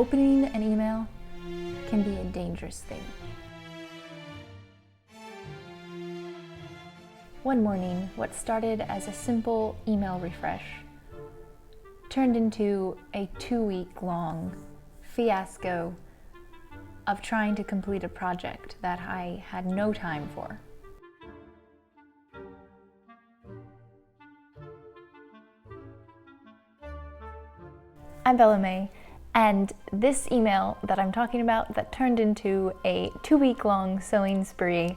opening an email can be a dangerous thing. One morning, what started as a simple email refresh turned into a 2-week-long fiasco of trying to complete a project that I had no time for. I'm Bella May, and this email that I'm talking about that turned into a 2-week-long sewing spree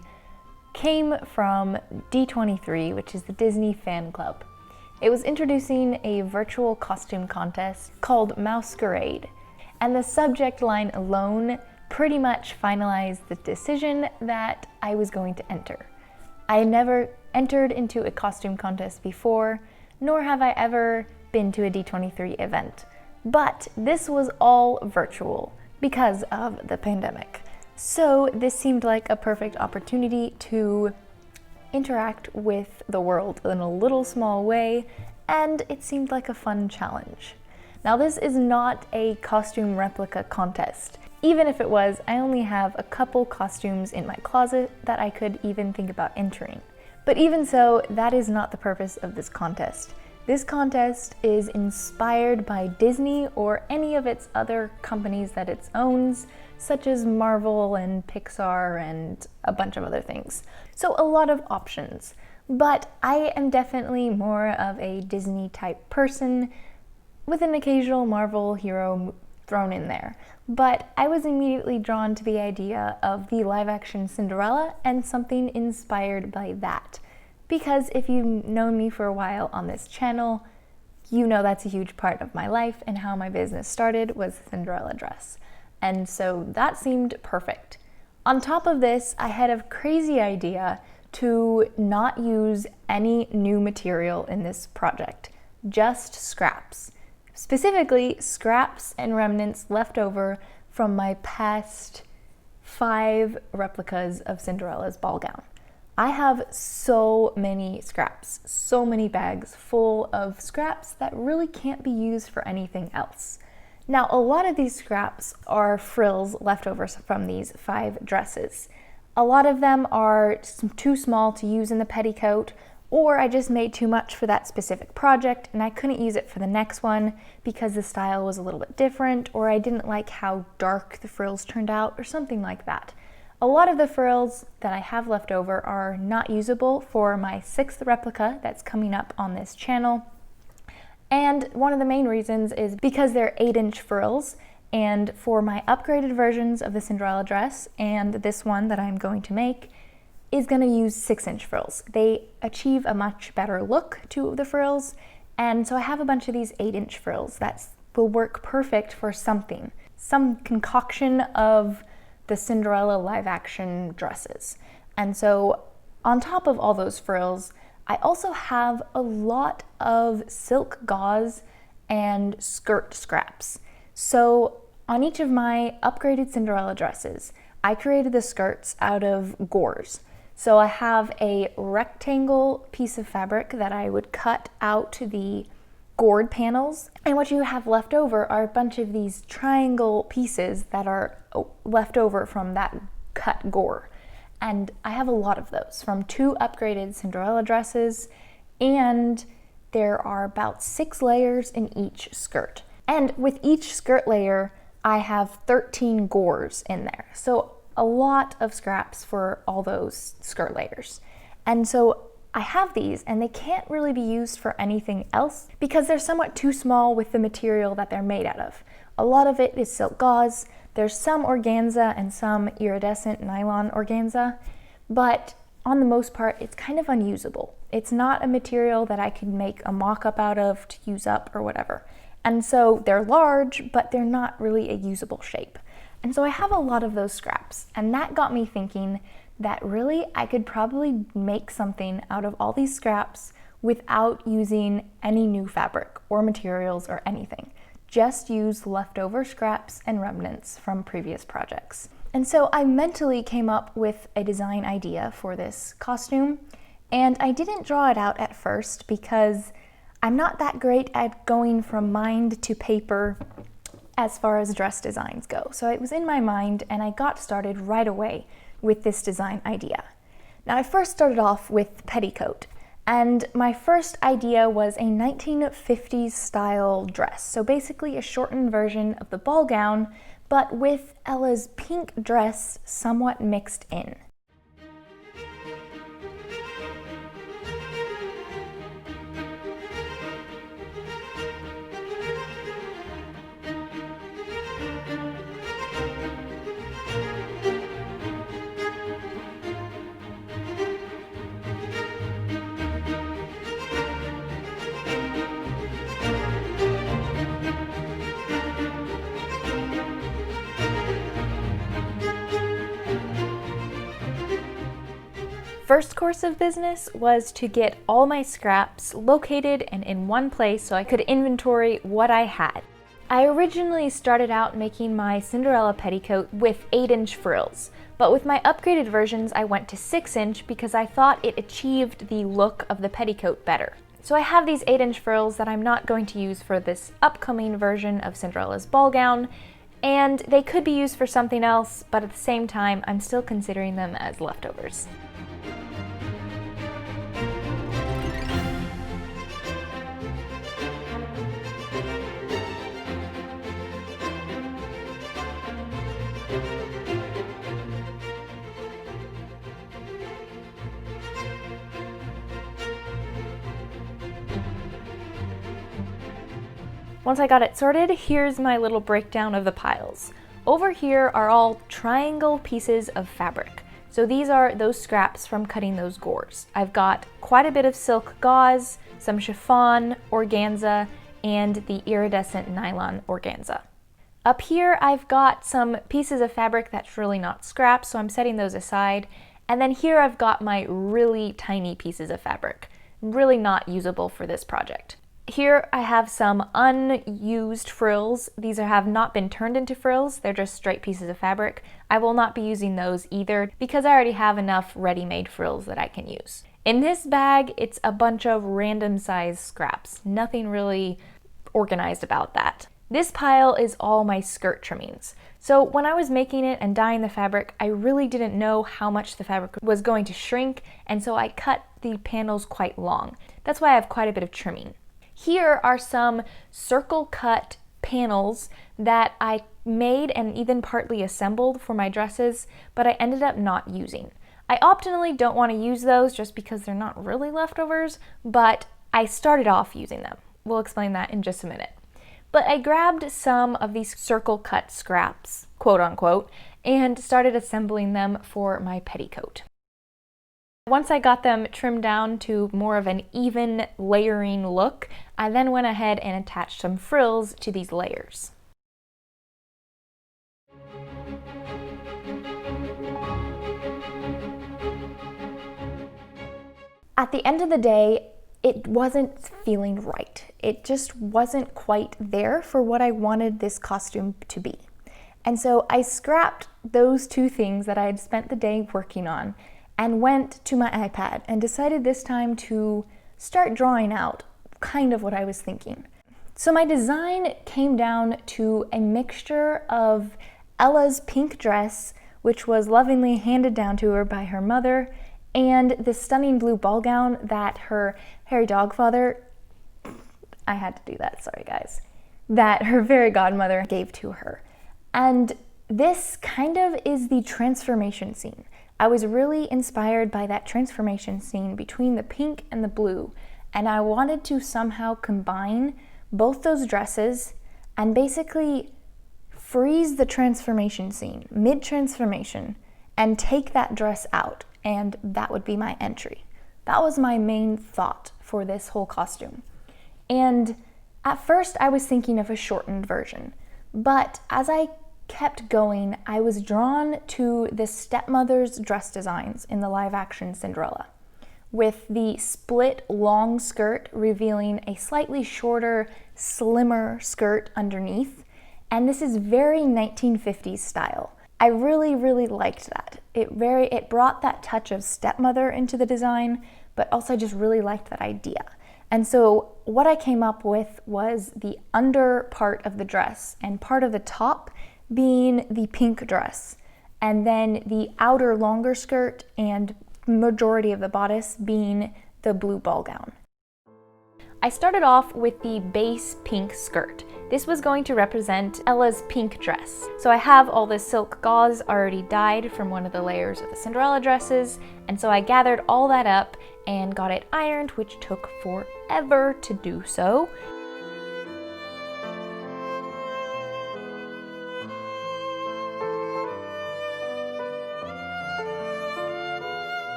came from D23, which is the Disney fan club. It was introducing a virtual costume contest called Mousequerade, and the subject line alone pretty much finalized the decision that I was going to enter. I had never entered into a costume contest before, nor have I ever been to a D23 event. But this was all virtual because of the pandemic. So this seemed like a perfect opportunity to interact with the world in a little small way, and it seemed like a fun challenge. Now, this is not a costume replica contest. Even if it was, I only have a couple costumes in my closet that I could even think about entering. But even so, that is not the purpose of this contest. This contest is inspired by Disney or any of its other companies that it owns, such as Marvel and Pixar and a bunch of other things. So a lot of options. But I am definitely more of a Disney type person with an occasional Marvel hero thrown in there. But I was immediately drawn to the idea of the live action Cinderella and something inspired by that. Because if you've known me for a while on this channel, you know that's a huge part of my life, and how my business started was the Cinderella dress. And so that seemed perfect. On top of this, I had a crazy idea to not use any new material in this project, just scraps. Specifically, scraps and remnants left over from my past 5 replicas of Cinderella's ball gown. I have so many scraps, so many bags full of scraps that really can't be used for anything else. Now, a lot of these scraps are frills leftovers from these 5 dresses. A lot of them are too small to use in the petticoat, or I just made too much for that specific project and I couldn't use it for the next one because the style was a little bit different, or I didn't like how dark the frills turned out, or something like that. A lot of the frills that I have left over are not usable for my 6th replica that's coming up on this channel. And one of the main reasons is because they're 8-inch frills, and for my upgraded versions of the Cinderella dress and this one that I'm going to make is going to use 6-inch frills. They achieve a much better look to the frills, and so I have a bunch of these 8-inch frills that will work perfect for something, some concoction of the Cinderella live action dresses. And so on top of all those frills, I also have a lot of silk gauze and skirt scraps. So on each of my upgraded Cinderella dresses, I created the skirts out of gauze. So I have a rectangle piece of fabric that I would cut out the gourd panels, and what you have left over are a bunch of these triangle pieces that are left over from that cut gore. And I have a lot of those from 2 upgraded Cinderella dresses, and there are about 6 layers in each skirt. And with each skirt layer, I have 13 gores in there. So a lot of scraps for all those skirt layers. And so I have these, and they can't really be used for anything else because they're somewhat too small with the material that they're made out of. A lot of it is silk gauze. There's some organza and some iridescent nylon organza, but on the most part, it's kind of unusable. It's not a material that I could make a mock-up out of to use up or whatever. And so they're large, but they're not really a usable shape. And so I have a lot of those scraps, and that got me thinking that really I could probably make something out of all these scraps without using any new fabric or materials or anything. Just use leftover scraps and remnants from previous projects. And so I mentally came up with a design idea for this costume, and I didn't draw it out at first because I'm not that great at going from mind to paper as far as dress designs go. So it was in my mind and I got started right away with this design idea. Now I first started off with petticoat, and my first idea was a 1950s style dress. So basically a shortened version of the ball gown, but with Ella's pink dress somewhat mixed in. First course of business was to get all my scraps located and in one place so I could inventory what I had. I originally started out making my Cinderella petticoat with 8-inch frills, but with my upgraded versions I went to 6-inch because I thought it achieved the look of the petticoat better. So I have these 8-inch frills that I'm not going to use for this upcoming version of Cinderella's ball gown, and they could be used for something else, but at the same time I'm still considering them as leftovers. Once I got it sorted, here's my little breakdown of the piles. Over here are all triangle pieces of fabric. So these are those scraps from cutting those gores. I've got quite a bit of silk gauze, some chiffon, organza, and the iridescent nylon organza. Up here I've got some pieces of fabric that's really not scraps, so I'm setting those aside. And then here I've got my really tiny pieces of fabric, really not usable for this project. Here I have some unused frills. These have not been turned into frills, they're just straight pieces of fabric. I will not be using those either because I already have enough ready-made frills that I can use. In this bag, it's a bunch of random size scraps. Nothing really organized about that. This pile is all my skirt trimmings. So when I was making it and dyeing the fabric, I really didn't know how much the fabric was going to shrink, and so I cut the panels quite long. That's why I have quite a bit of trimming. Here are some circle cut panels that I made and even partly assembled for my dresses, but I ended up not using. I optionally don't want to use those just because they're not really leftovers, but I started off using them. We'll explain that in just a minute. But I grabbed some of these circle cut scraps, quote unquote, and started assembling them for my petticoat. Once I got them trimmed down to more of an even layering look, I then went ahead and attached some frills to these layers. At the end of the day, it wasn't feeling right. It just wasn't quite there for what I wanted this costume to be. And so I scrapped those two things that I had spent the day working on and went to my iPad and decided this time to start drawing out kind of what I was thinking. So my design came down to a mixture of Ella's pink dress, which was lovingly handed down to her by her mother, and the stunning blue ball gown that her hairy dog father, I had to do that, sorry guys, that her fairy godmother gave to her. And this kind of is the transformation scene. I was really inspired by that transformation scene between the pink and the blue, and I wanted to somehow combine both those dresses and basically freeze the transformation scene, mid-transformation, and take that dress out, and that would be my entry. That was my main thought for this whole costume. And at first I was thinking of a shortened version, but as I kept going, I was drawn to the stepmother's dress designs in the live-action Cinderella, with the split long skirt revealing a slightly shorter, slimmer skirt underneath, and this is very 1950s style. I really, really liked that. It brought that touch of stepmother into the design, but also I just really liked that idea. And so what I came up with was the under part of the dress and part of the top being the pink dress, and then the outer longer skirt and majority of the bodice being the blue ball gown. I started off with the base pink skirt. This was going to represent Ella's pink dress. So I have all this silk gauze already dyed from one of the layers of the Cinderella dresses, and so I gathered all that up and got it ironed, which took forever to do so.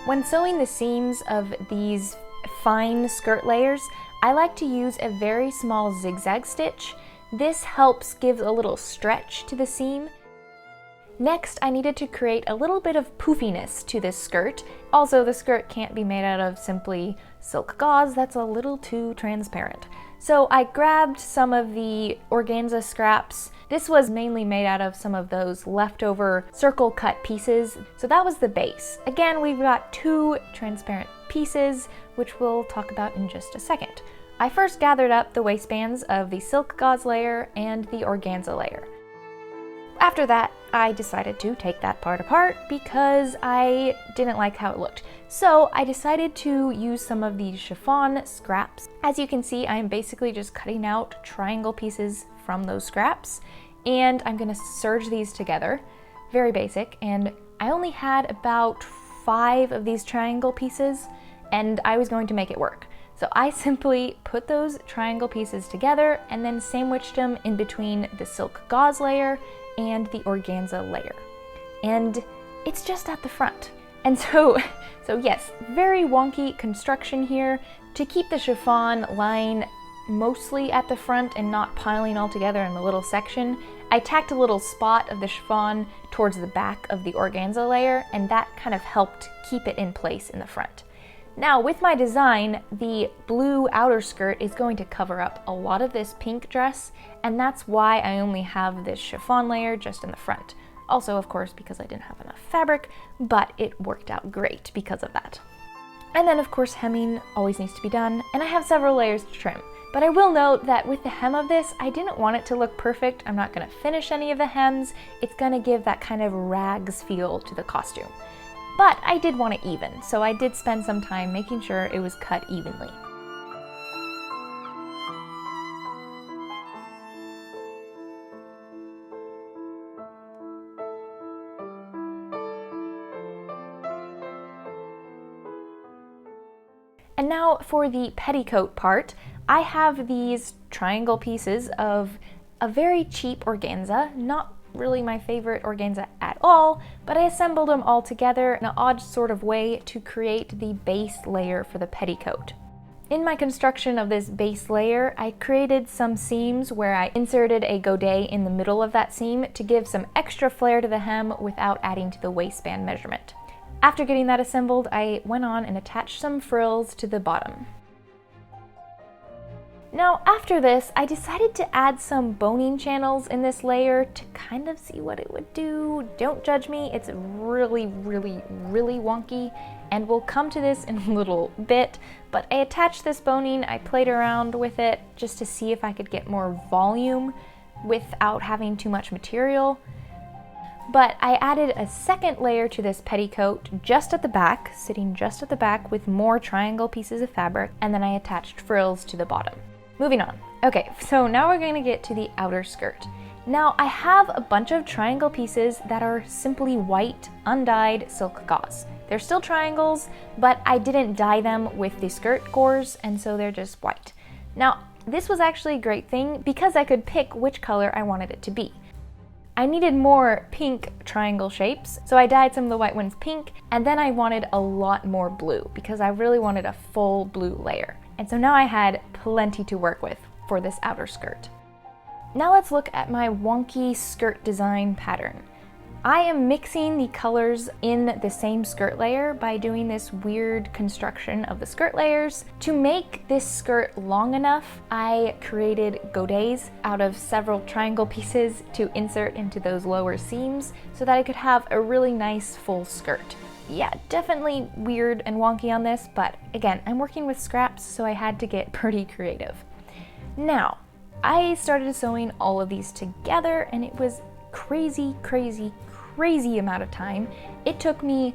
When sewing the seams of these fine skirt layers, I like to use a very small zigzag stitch. This helps give a little stretch to the seam. Next, I needed to create a little bit of poofiness to this skirt. Also, the skirt can't be made out of simply silk gauze, that's a little too transparent. So I grabbed some of the organza scraps. This was mainly made out of some of those leftover circle cut pieces. So that was the base. Again, we've got two transparent pieces, which we'll talk about in just a second. I first gathered up the waistbands of the silk gauze layer and the organza layer. After that, I decided to take that part apart because I didn't like how it looked. So I decided to use some of these chiffon scraps. As you can see, I'm basically just cutting out triangle pieces from those scraps, and I'm gonna serge these together. Very basic, and I only had about 5 of these triangle pieces, and I was going to make it work. So I simply put those triangle pieces together and then sandwiched them in between the silk gauze layer and the organza layer. And it's just at the front. And so yes, very wonky construction here. To keep the chiffon lying mostly at the front and not piling all together in the little section, I tacked a little spot of the chiffon towards the back of the organza layer, and that kind of helped keep it in place in the front. Now with my design, the blue outer skirt is going to cover up a lot of this pink dress, and that's why I only have this chiffon layer just in the front. Also, of course, because I didn't have enough fabric, but it worked out great because of that. And then of course hemming always needs to be done, and I have several layers to trim. But I will note that with the hem of this, I didn't want it to look perfect. I'm not gonna finish any of the hems. It's gonna give that kind of rags feel to the costume. But I did want it even, so I did spend some time making sure it was cut evenly. And now for the petticoat part, I have these triangle pieces of a very cheap organza, not really my favorite organza at all, but I assembled them all together in an odd sort of way to create the base layer for the petticoat. In my construction of this base layer, I created some seams where I inserted a godet in the middle of that seam to give some extra flair to the hem without adding to the waistband measurement. After getting that assembled, I went on and attached some frills to the bottom. Now after this, I decided to add some boning channels in this layer to kind of see what it would do. Don't judge me, it's really wonky, and we'll come to this in a little bit, but I attached this boning, I played around with it just to see if I could get more volume without having too much material. But I added a second layer to this petticoat just at the back, sitting just at the back with more triangle pieces of fabric, and then I attached frills to the bottom. Moving on. Okay, so now we're going to get to the outer skirt. Now I have a bunch of triangle pieces that are simply white, undyed silk gauze. They're still triangles, but I didn't dye them with the skirt gauze, and so they're just white. Now, this was actually a great thing because I could pick which color I wanted it to be. I needed more pink triangle shapes, so I dyed some of the white ones pink, and then I wanted a lot more blue because I really wanted a full blue layer. And so now I had plenty to work with for this outer skirt. Now let's look at my wonky skirt design pattern. I am mixing the colors in the same skirt layer by doing this weird construction of the skirt layers. To make this skirt long enough, I created godets out of several triangle pieces to insert into those lower seams so that I could have a really nice full skirt. yeah, definitely weird and wonky on this, but again, I'm working with scraps, so I had to get pretty creative. Now, I started sewing all of these together, and it was crazy amount of time. It took me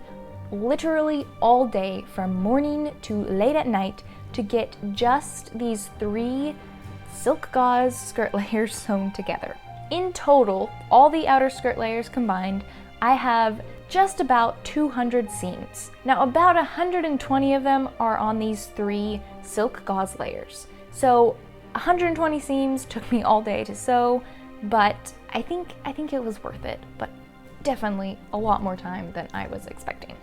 literally all day from morning to late at night to get just these 3 silk gauze skirt layers sewn together. In total, all the outer skirt layers combined, I have just about 200 seams. Now about 120 of them are on these 3 silk gauze layers. So 120 seams took me all day to sew, but I think it was worth it, but definitely a lot more time than I was expecting.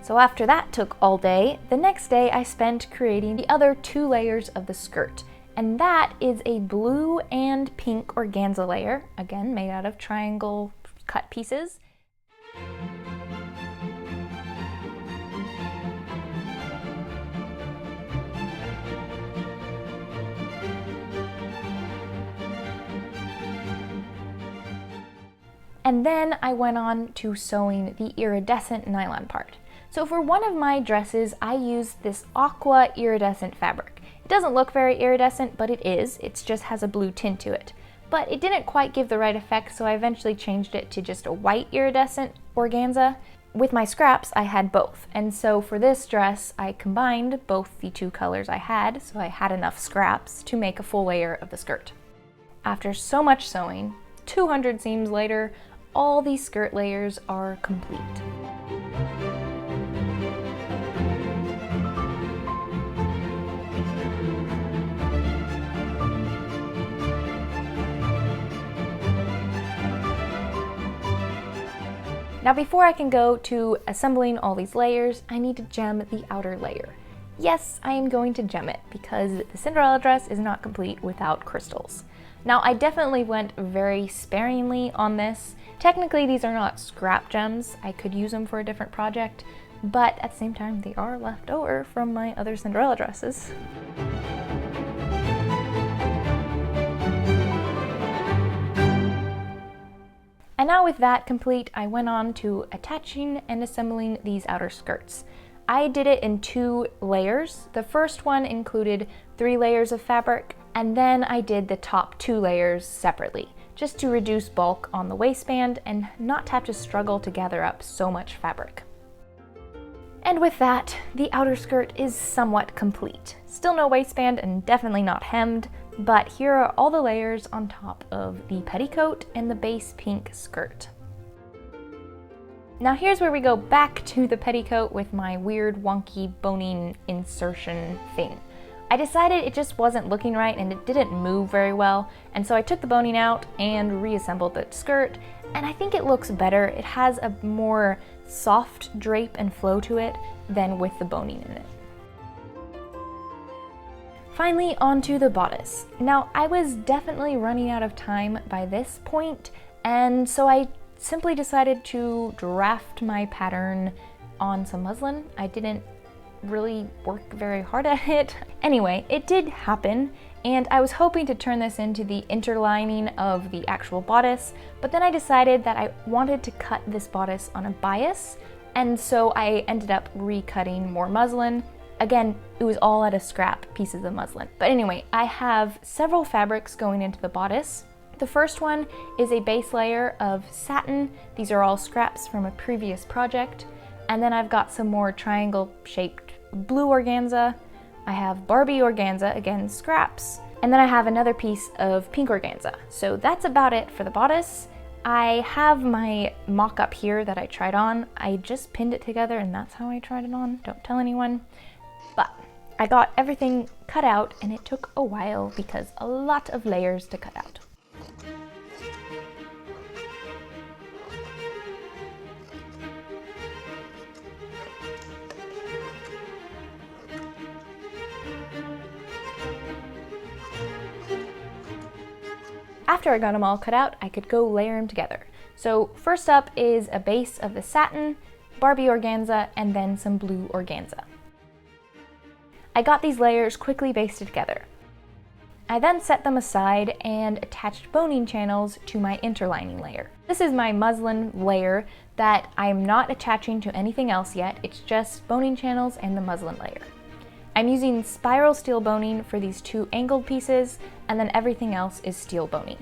So after that took all day, the next day I spent creating the other 2 layers of the skirt. And that is a blue and pink organza layer, again made out of triangle cut pieces. And then I went on to sewing the iridescent nylon part. So for one of my dresses, I used this aqua iridescent fabric. It doesn't look very iridescent, but it is. It just has a blue tint to it. But it didn't quite give the right effect, so I eventually changed it to just a white iridescent organza. With my scraps, I had both. And so for this dress, I combined both the 2 colors I had, so I had enough scraps to make a full layer of the skirt. After so much sewing, 200 seams later, all these skirt layers are complete. Now before I can go to assembling all these layers, I need to gem the outer layer. Yes, I am going to gem it because the Cinderella dress is not complete without crystals. Now I definitely went very sparingly on this. Technically these are not scrap gems, I could use them for a different project, but at the same time they are left over from my other Cinderella dresses. And now with that complete, I went on to attaching and assembling these outer skirts. I did it in 2 layers. The first one included 3 layers of fabric, and then I did the top 2 layers separately, just to reduce bulk on the waistband and not have to struggle to gather up so much fabric. And with that, the outer skirt is somewhat complete. Still no waistband and definitely not hemmed, but here are all the layers on top of the petticoat and the base pink skirt. Now here's where we go back to the petticoat with my weird wonky boning insertion thing. I decided it just wasn't looking right and it didn't move very well, and so I took the boning out and reassembled the skirt, and I think it looks better. It has a more soft drape and flow to it than with the boning in it. Finally, onto the bodice. Now, I was definitely running out of time by this point, and so I simply decided to draft my pattern on some muslin. I didn't really work very hard at it. Anyway, it did happen, and I was hoping to turn this into the interlining of the actual bodice, but then I decided that I wanted to cut this bodice on a bias, and so I ended up recutting more muslin. Again, it was all out of scrap pieces of muslin. But anyway, I have several fabrics going into the bodice. The first one is a base layer of satin. These are all scraps from a previous project. And then I've got some more triangle-shaped blue organza. I have Barbie organza, again scraps. And then I have another piece of pink organza. So that's about it for the bodice. I have my mock-up here that I tried on. I just pinned it together and that's how I tried it on. Don't tell anyone. But I got everything cut out and it took a while because a lot of layers to cut out. After I got them all cut out, I could go layer them together. So first up is a base of the satin, Barbie organza, and then some blue organza. I got these layers quickly basted together. I then set them aside and attached boning channels to my interlining layer. This is my muslin layer that I'm not attaching to anything else yet, it's just boning channels and the muslin layer. I'm using spiral steel boning for these two angled pieces, and then everything else is steel boning.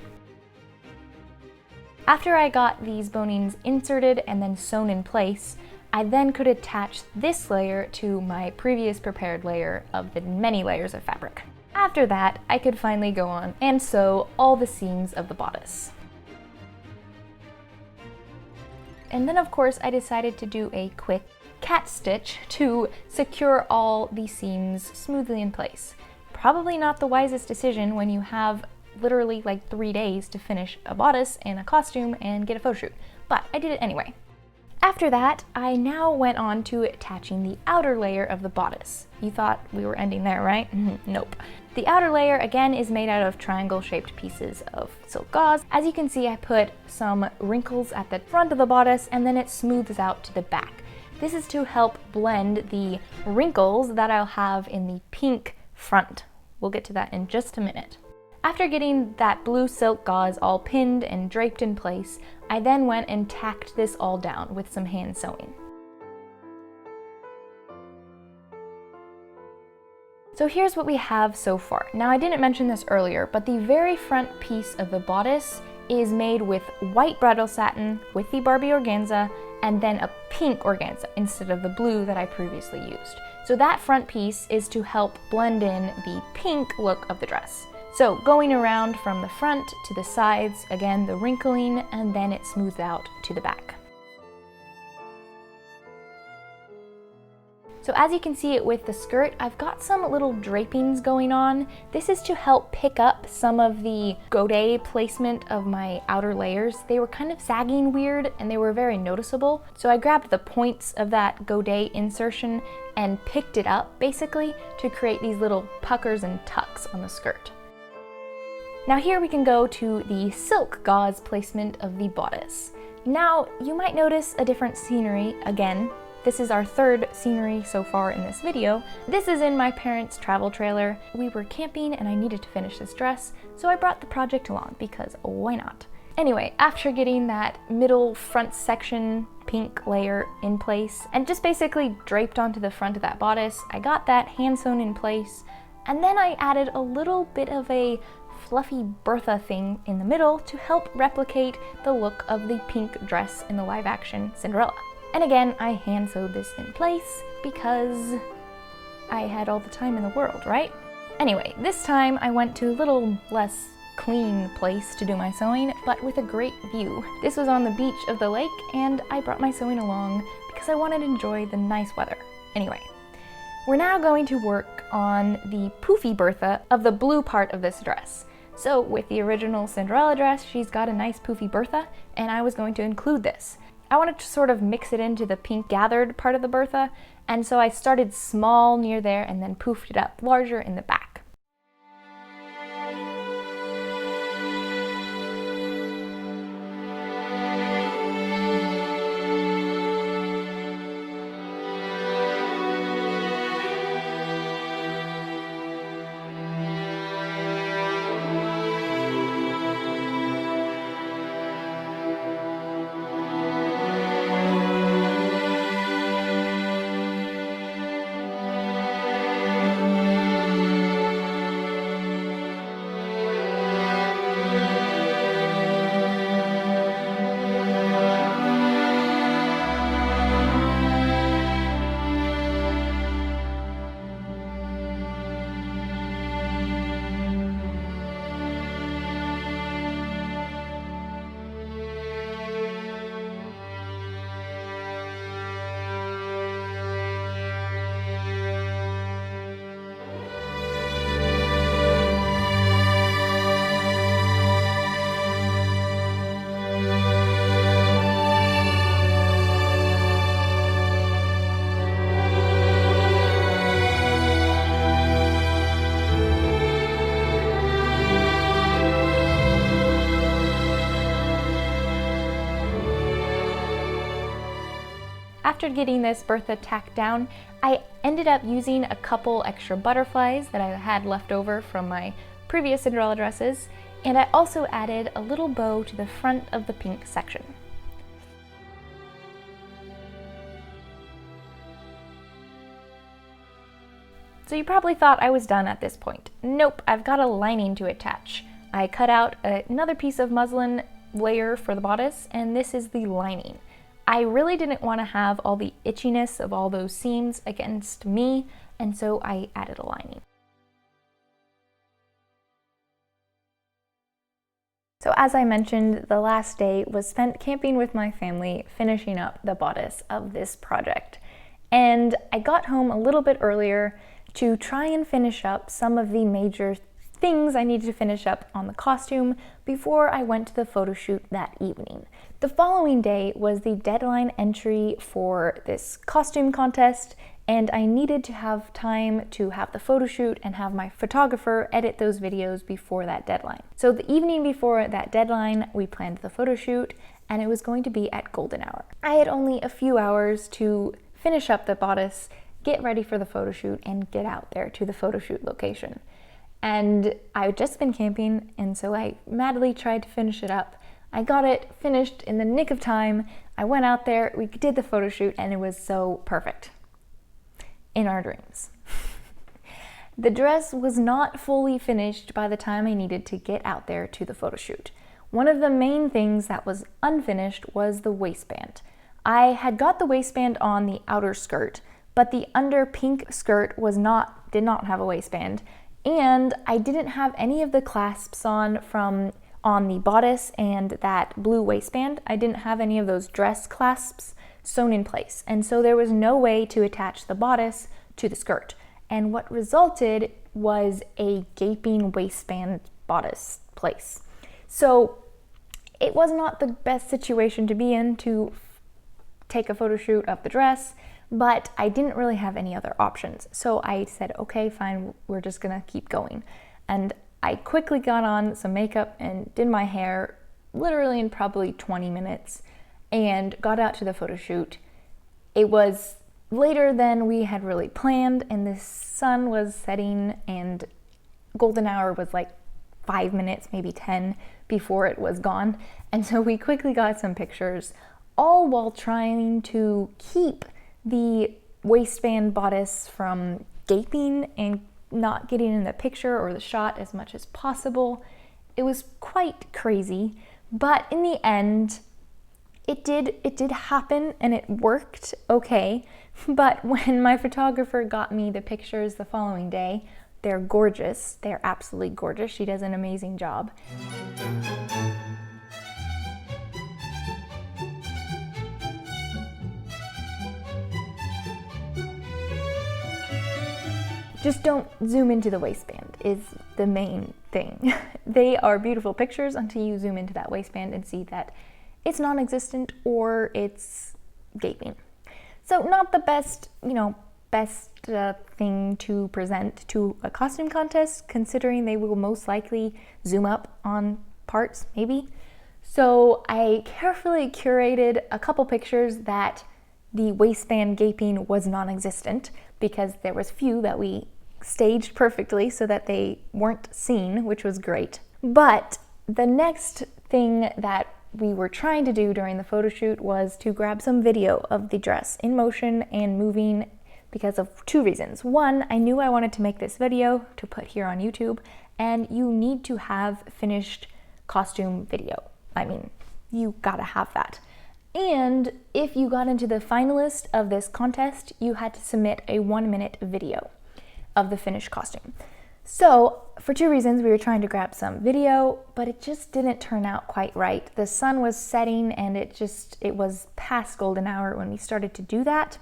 After I got these bonings inserted and then sewn in place, I then could attach this layer to my previous prepared layer of the many layers of fabric. After that, I could finally go on and sew all the seams of the bodice. And then of course I decided to do a quick cat stitch to secure all the seams smoothly in place. Probably not the wisest decision when you have literally like 3 days to finish a bodice and a costume and get a photo shoot, but I did it anyway. After that, I now went on to attaching the outer layer of the bodice. You thought we were ending there, right? Nope. The outer layer again is made out of triangle-shaped pieces of silk gauze. As you can see, I put some wrinkles at the front of the bodice and then it smooths out to the back. This is to help blend the wrinkles that I'll have in the pink front. We'll get to that in just a minute. After getting that blue silk gauze all pinned and draped in place, I then went and tacked this all down with some hand sewing. So here's what we have so far. Now I didn't mention this earlier, but the very front piece of the bodice is made with white bridal satin with the Barbie organza and then a pink organza instead of the blue that I previously used. So that front piece is to help blend in the pink look of the dress. So going around from the front to the sides, again the wrinkling, and then it smooths out to the back. So as you can see it with the skirt, I've got some little drapings going on. This is to help pick up some of the gauze placement of my outer layers. They were kind of sagging weird and they were very noticeable. So I grabbed the points of that gauze insertion and picked it up basically to create these little puckers and tucks on the skirt. Now here we can go to the silk gauze placement of the bodice. Now you might notice a different scenery again. This is our third scenery so far in this video. This is in my parents' travel trailer. We were camping and I needed to finish this dress, so I brought the project along because why not? Anyway, after getting that middle front section pink layer in place and just basically draped onto the front of that bodice, I got that hand sewn in place, and then I added a little bit of a fluffy Bertha thing in the middle to help replicate the look of the pink dress in the live action Cinderella. And again, I hand sewed this in place because I had all the time in the world, right? Anyway, this time I went to a little less clean place to do my sewing, but with a great view. This was on the beach of the lake and I brought my sewing along because I wanted to enjoy the nice weather. Anyway, we're now going to work on the poofy Bertha of the blue part of this dress. So with the original Cinderella dress, she's got a nice poofy Bertha, and I was going to include this. I wanted to sort of mix it into the pink gathered part of the Bertha, and so I started small near there and then poofed it up larger in the back. After getting this Bertha tacked down, I ended up using a couple extra butterflies that I had left over from my previous Cinderella dresses, and I also added a little bow to the front of the pink section. So you probably thought I was done at this point. Nope, I've got a lining to attach. I cut out another piece of muslin layer for the bodice, and this is the lining. I really didn't want to have all the itchiness of all those seams against me, and so I added a lining. So as I mentioned, the last day was spent camping with my family, finishing up the bodice of this project. And I got home a little bit earlier to try and finish up some of the major things I needed to finish up on the costume before I went to the photo shoot that evening. The following day was the deadline entry for this costume contest, and I needed to have time to have the photo shoot and have my photographer edit those videos before that deadline. So the evening before that deadline, we planned the photo shoot, and it was going to be at golden hour. I had only a few hours to finish up the bodice, get ready for the photo shoot, and get out there to the photo shoot location. And I had just been camping, and so I madly tried to finish it up. I got it finished in the nick of time. I went out there, we did the photo shoot, and it was so perfect. In our dreams. The dress was not fully finished by the time I needed to get out there to the photo shoot. One of the main things that was unfinished was the waistband. I had got the waistband on the outer skirt, but the under pink skirt did not have a waistband, and I didn't have any of the clasps on the bodice and that blue waistband. I didn't have any of those dress clasps sewn in place, and so there was no way to attach the bodice to the skirt. And what resulted was a gaping waistband bodice place. So it was not the best situation to be in to take a photo shoot of the dress, but I didn't really have any other options. So I said, okay, fine, we're just gonna keep going. And I quickly got on some makeup and did my hair literally in probably 20 minutes and got out to the photo shoot. It was later than we had really planned, and the sun was setting, and golden hour was like 5 minutes, maybe 10 before it was gone. And so we quickly got some pictures, all while trying to keep the waistband bodice from gaping and not getting in the picture or the shot as much as possible. It was quite crazy, but in the end, it did happen and it worked okay. But when my photographer got me the pictures the following day, they're gorgeous. They're absolutely gorgeous. She does an amazing job. Just don't zoom into the waistband is the main thing. They are beautiful pictures until you zoom into that waistband and see that it's non-existent or it's gaping. So not the best, thing to present to a costume contest, considering they will most likely zoom up on parts, maybe. So I carefully curated a couple pictures that the waistband gaping was non-existent, because there was few that we staged perfectly so that they weren't seen, which was great. But the next thing that we were trying to do during the photo shoot was to grab some video of the dress in motion and moving, because of two reasons. One, I knew I wanted to make this video to put here on YouTube, and you need to have finished costume video. I mean, you gotta have that. And if you got into the finalist of this contest, you had to submit a 1-minute video of the finished costume. So for two reasons, we were trying to grab some video, but it just didn't turn out quite right. The sun was setting and it was past golden hour when we started to do that.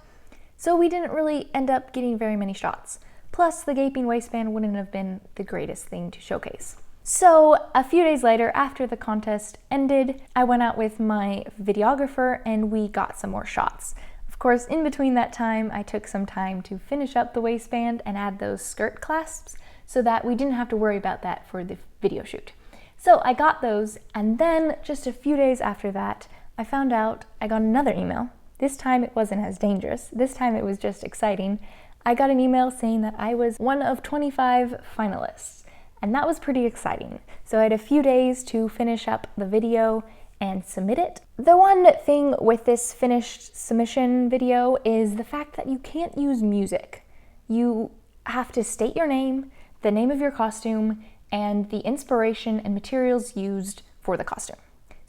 So we didn't really end up getting very many shots. Plus the gaping waistband wouldn't have been the greatest thing to showcase. So a few days later, after the contest ended, I went out with my videographer and we got some more shots. Of course, in between that time, I took some time to finish up the waistband and add those skirt clasps so that we didn't have to worry about that for the video shoot. So I got those, and then just a few days after that, I found out I got another email. This time it wasn't as dangerous. This time it was just exciting. I got an email saying that I was one of 25 finalists. and that was pretty exciting. So I had a few days to finish up the video and submit it. The one thing with this finished submission video is the fact that you can't use music. You have to state your name, the name of your costume, and the inspiration and materials used for the costume.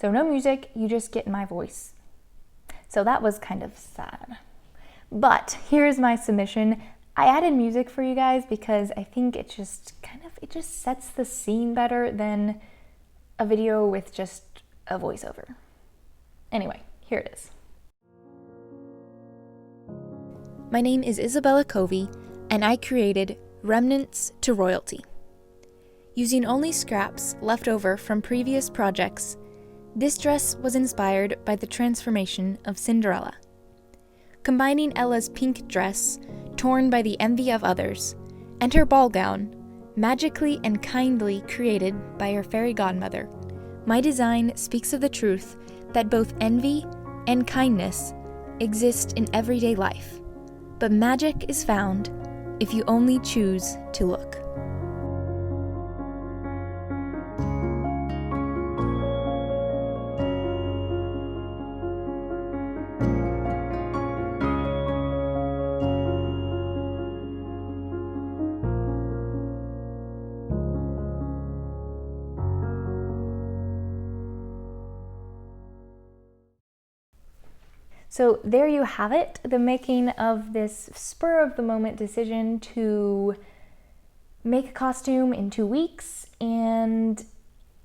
So no music, you just get my voice. So that was kind of sad. But here's my submission. I added music for you guys because I think it just sets the scene better than a video with just a voiceover. Anyway, here it is. My name is Isabella Covey, and I created Remnants to Royalty. Using only scraps left over from previous projects, this dress was inspired by the transformation of Cinderella. Combining Ella's pink dress, torn by the envy of others, and her ball gown, magically and kindly created by her fairy godmother, my design speaks of the truth that both envy and kindness exist in everyday life, but magic is found if you only choose to look. So there you have it, the making of this spur of the moment decision to make a costume in 2 weeks, and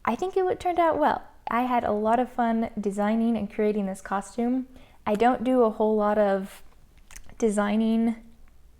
I think it turned out well. I had a lot of fun designing and creating this costume. I don't do a whole lot of designing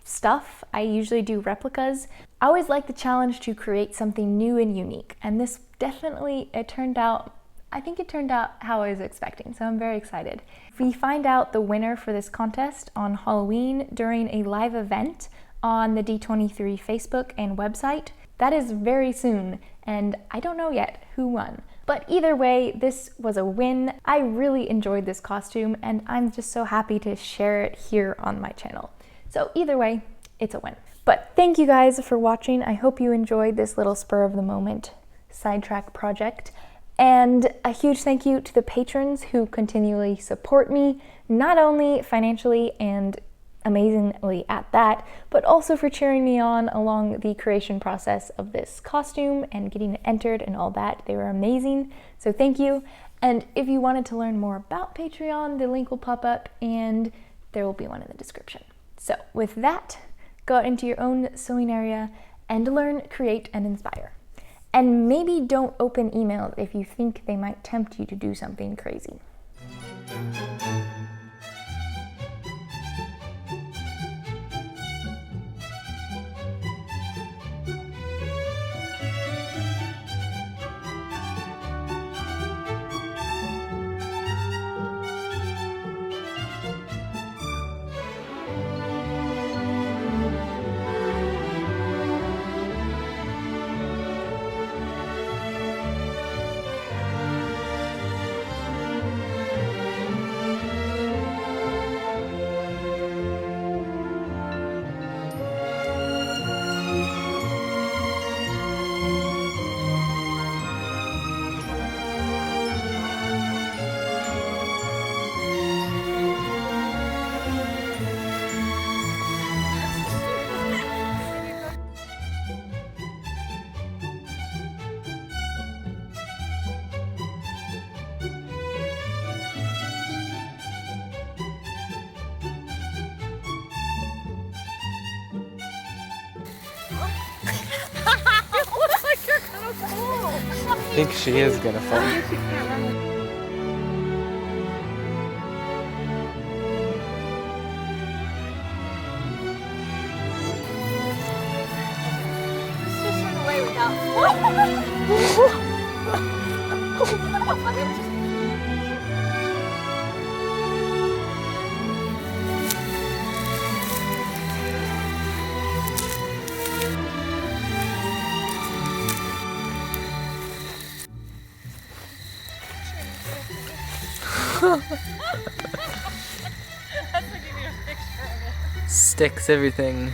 stuff. I usually do replicas. I always like the challenge to create something new and unique, and this definitely, I think it turned out how I was expecting, so I'm very excited. We find out the winner for this contest on Halloween during a live event on the D23 Facebook and website. That is very soon, and I don't know yet who won. But either way, this was a win. I really enjoyed this costume, and I'm just so happy to share it here on my channel. So either way, it's a win. But thank you guys for watching. I hope you enjoyed this little spur of the moment sidetrack project. And a huge thank you to the patrons who continually support me, not only financially and amazingly at that, but also for cheering me on along the creation process of this costume and getting it entered and all that. They were amazing, so thank you. And if you wanted to learn more about Patreon, the link will pop up and there will be one in the description. So with that, go out into your own sewing area and learn, create, and inspire. And maybe don't open emails if you think they might tempt you to do something crazy. I think she is gonna fall. Let's just run away without. Sticks everything.